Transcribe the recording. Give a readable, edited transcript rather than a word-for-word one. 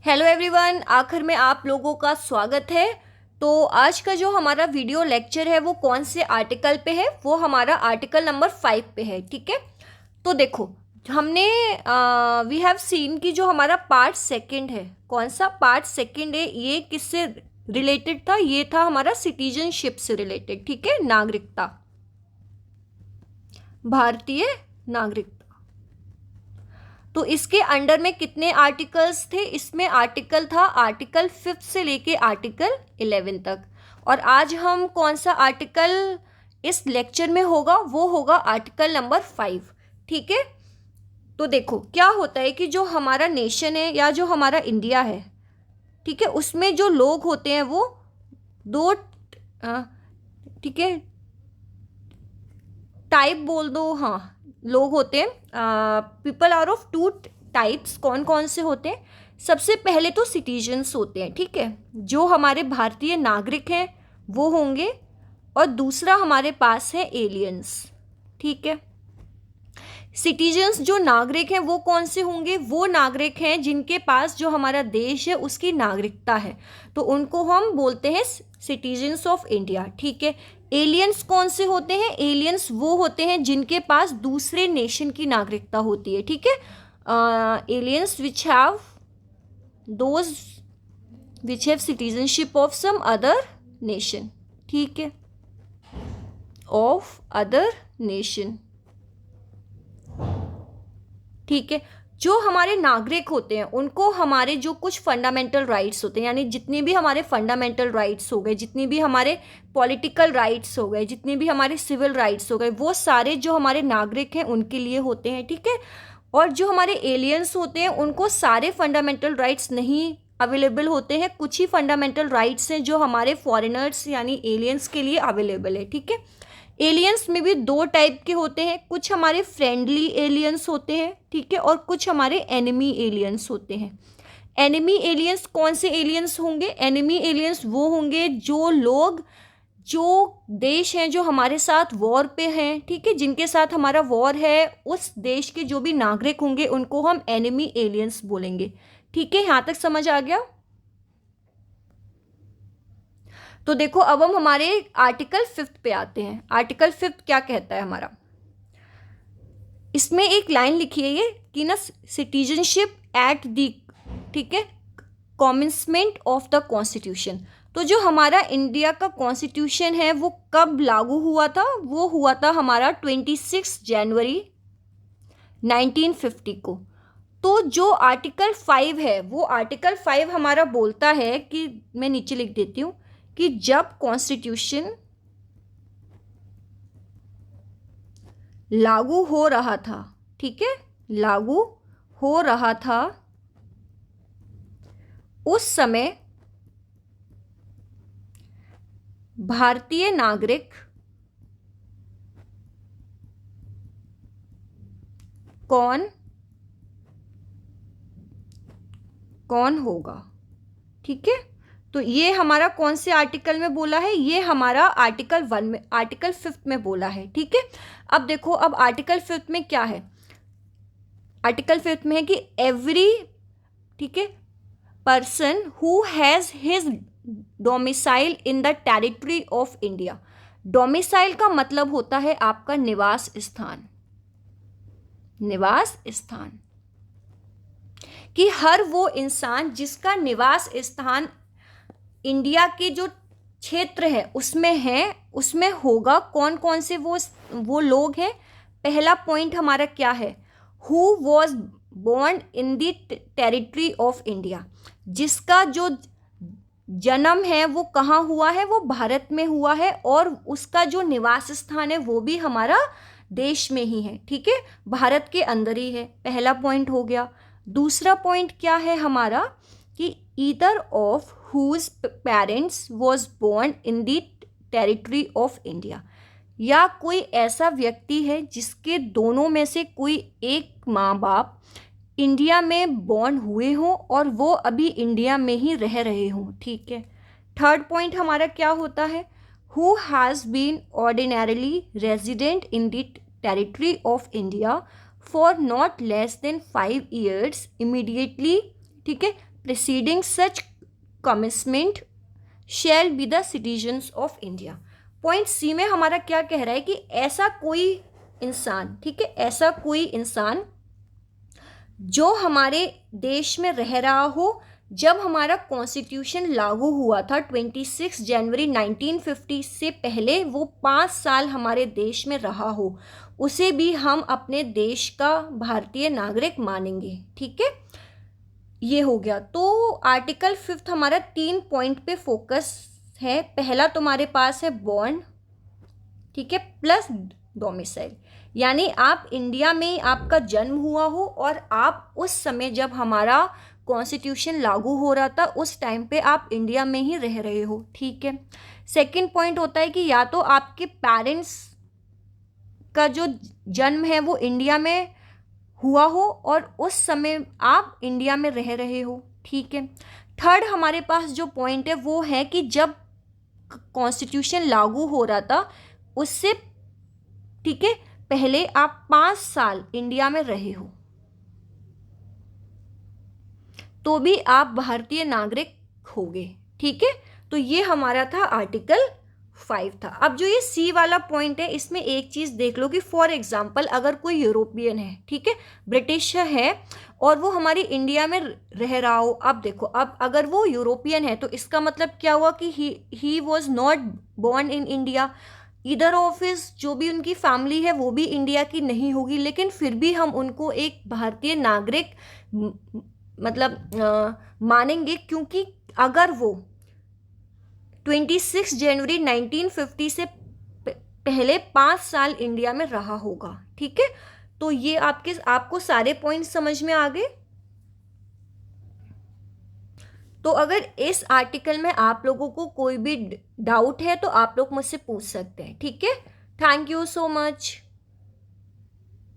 Hello everyone, आखिर में आप लोगों का स्वागत है। तो आज का जो हमारा वीडियो लेक्चर है वो कौन से आर्टिकल पे है? वो हमारा आर्टिकल नंबर 5 पे है। ठीक है, तो देखो हमने वी हैव सीन कि जो हमारा पार्ट सेकंड है, कौन सा पार्ट सेकंड है, ये किससे रिलेटेड था? ये था हमारा सिटीजनशिप से रिलेटेड। ठीक है, नागरिकता, भारतीय नागरिकता। तो इसके अंडर में कितने आर्टिकल्स थे? इसमें आर्टिकल था आर्टिकल 5 से लेके आर्टिकल 11 तक। और आज हम कौन सा आर्टिकल इस लेक्चर में होगा? वो होगा आर्टिकल नंबर 5। ठीक है, तो देखो क्या होता है कि जो हमारा नेशन है या जो हमारा इंडिया है, ठीक है, उसमें जो लोग होते हैं वो दो, ठीक है, टाइप बोल दो, हाँ, लोग होते हैं। People are of two types. कौन कौन से होते हैं? सबसे पहले तो सिटीजन्स होते हैं, ठीक है, जो हमारे भारतीय नागरिक हैं वो होंगे। और दूसरा हमारे पास है एलियंस। ठीक है, सिटीजन्स जो नागरिक हैं वो कौन से होंगे? वो नागरिक हैं जिनके पास जो हमारा देश है उसकी नागरिकता है, तो उनको हम बोलते हैं सिटीजन्स ऑफ इंडिया। ठीक है, एलियंस कौन से होते हैं? एलियंस वो होते हैं जिनके पास दूसरे नेशन की नागरिकता होती है। ठीक है, aliens which have those which have citizenship of some other nation. ठीक है, ऑफ अदर नेशन। ठीक है, जो हमारे नागरिक होते हैं उनको हमारे जो कुछ फंडामेंटल राइट्स होते हैं, यानी जितने भी हमारे फंडामेंटल राइट्स हो गए, जितनी भी हमारे पॉलिटिकल राइट्स हो गए, जितने भी हमारे सिविल राइट्स हो गए, वो सारे जो हमारे नागरिक हैं उनके लिए होते हैं। ठीक है, और जो हमारे एलियंस होते हैं उनको सारे फंडामेंटल राइट्स नहीं अवेलेबल होते हैं। कुछ ही फंडामेंटल राइट्स हैं जो हमारे फॉरेनर्स यानी एलियंस के लिए अवेलेबल है। ठीक है, एलियंस में भी दो टाइप के होते हैं, कुछ हमारे फ्रेंडली एलियंस होते हैं, ठीक है, और कुछ हमारे एनिमी एलियंस होते हैं। एनिमी एलियंस कौन से एलियंस होंगे? एनिमी एलियंस वो होंगे जो लोग, जो देश हैं जो हमारे साथ वॉर पे हैं, ठीक है, जिनके साथ हमारा वॉर है, उस देश के जो भी नागरिक होंगे उनको हम एनिमी एलियंस बोलेंगे। ठीक है, यहाँ तक समझ आ गया? तो देखो अब हम हमारे आर्टिकल 5 पे आते हैं। आर्टिकल 5 क्या कहता है हमारा? इसमें एक लाइन लिखी है ये कि ना, सिटीजनशिप एट दी, ठीक है, कॉमेंसमेंट ऑफ द कॉन्स्टिट्यूशन। तो जो हमारा इंडिया का कॉन्स्टिट्यूशन है वो कब लागू हुआ था? वो हुआ था हमारा 26 जनवरी 1950 को। तो जो आर्टिकल 5 है, वो आर्टिकल 5 हमारा बोलता है कि, मैं नीचे लिख देती हूँ, कि जब कॉन्स्टिट्यूशन लागू हो रहा था, ठीक है, लागू हो रहा था, उस समय भारतीय नागरिक कौन कौन होगा? ठीक है, तो ये हमारा कौन से आर्टिकल में बोला है? ये हमारा आर्टिकल 1 में, आर्टिकल 5 में बोला है। ठीक है, अब देखो अब आर्टिकल 5 में क्या है? आर्टिकल 5 में है कि एवरी, ठीक है, person who has his domicile in the territory of India. Domicile का मतलब होता है आपका निवास स्थान, निवास स्थान, कि हर वो इंसान जिसका निवास स्थान इंडिया के जो क्षेत्र है उसमें है, उसमें होगा। कौन कौन से वो लोग हैं? पहला पॉइंट हमारा क्या है? Who was born in the territory of India, जिसका जो जन्म है वो कहाँ हुआ है? वो भारत में हुआ है, और उसका जो निवास स्थान है वो भी हमारा देश में ही है। ठीक है, भारत के अंदर ही है। पहला पॉइंट हो गया। दूसरा पॉइंट क्या है हमारा? कि either of whose parents was born in the territory of India, या कोई ऐसा व्यक्ति है जिसके दोनों में से कोई एक माँ बाप इंडिया में बॉर्न हुए हों और वो अभी इंडिया में ही रह रहे हों। ठीक है, थर्ड पॉइंट हमारा क्या होता है? Who has been ordinarily resident in the territory of India for not less than 5 years immediately, ठीक है, preceding such commencement shall be the citizens of India। Point C में हमारा क्या कह रहा है कि ऐसा कोई इंसान, ठीक है, ऐसा कोई इंसान जो हमारे देश में रह रहा हो जब हमारा कॉन्स्टिट्यूशन लागू हुआ था 26 जनवरी 1950 से पहले, वो 5 साल हमारे देश में रहा हो, उसे भी हम अपने देश का भारतीय नागरिक मानेंगे। ठीक है, ये हो गया। तो आर्टिकल 5 हमारा 3 पॉइंट पे फोकस है। पहला तुम्हारे पास है बॉर्न, ठीक है, प्लस डोमिसाइल, यानी आप इंडिया में आपका जन्म हुआ हो और आप उस समय जब हमारा कॉन्स्टिट्यूशन लागू हो रहा था उस टाइम पे आप इंडिया में ही रह रहे हो। ठीक है। सेकंड पॉइंट होता है कि या तो आपके पेरेंट्स का जो जन्म है वो इंडिया में हुआ हो और उस समय आप इंडिया में रह रहे हो। ठीक है। थर्ड हमारे पास जो पॉइंट है वो है कि जब कॉन्स्टिट्यूशन लागू हो रहा था उससे, ठीक है, पहले आप 5 साल इंडिया में रहे हो तो भी आप भारतीय नागरिक होगे। ठीक है, तो ये हमारा था आर्टिकल 5 था। अब जो ये सी वाला पॉइंट है इसमें एक चीज देख लो कि फॉर एग्जांपल अगर कोई यूरोपियन है, ठीक है, ब्रिटिश है और वो हमारी इंडिया में रह रहा हो, अब देखो, अब अगर वो यूरोपियन है तो इसका मतलब क्या हुआ कि he was not born in India, इधर ऑफ हिज जो भी उनकी फैमिली है वो भी इंडिया की नहीं होगी, लेकिन फिर भी हम उनको एक भारतीय नागरिक मतलब मानेंगे, क्योंकि अगर वो 26 जनवरी 1950 से पहले 5 साल इंडिया में रहा होगा। ठीक है, तो ये आपको सारे पॉइंट समझ में आ गए। तो अगर इस आर्टिकल में आप लोगों को कोई भी डाउट है तो आप लोग मुझसे पूछ सकते हैं। ठीक है, थैंक यू सो मच।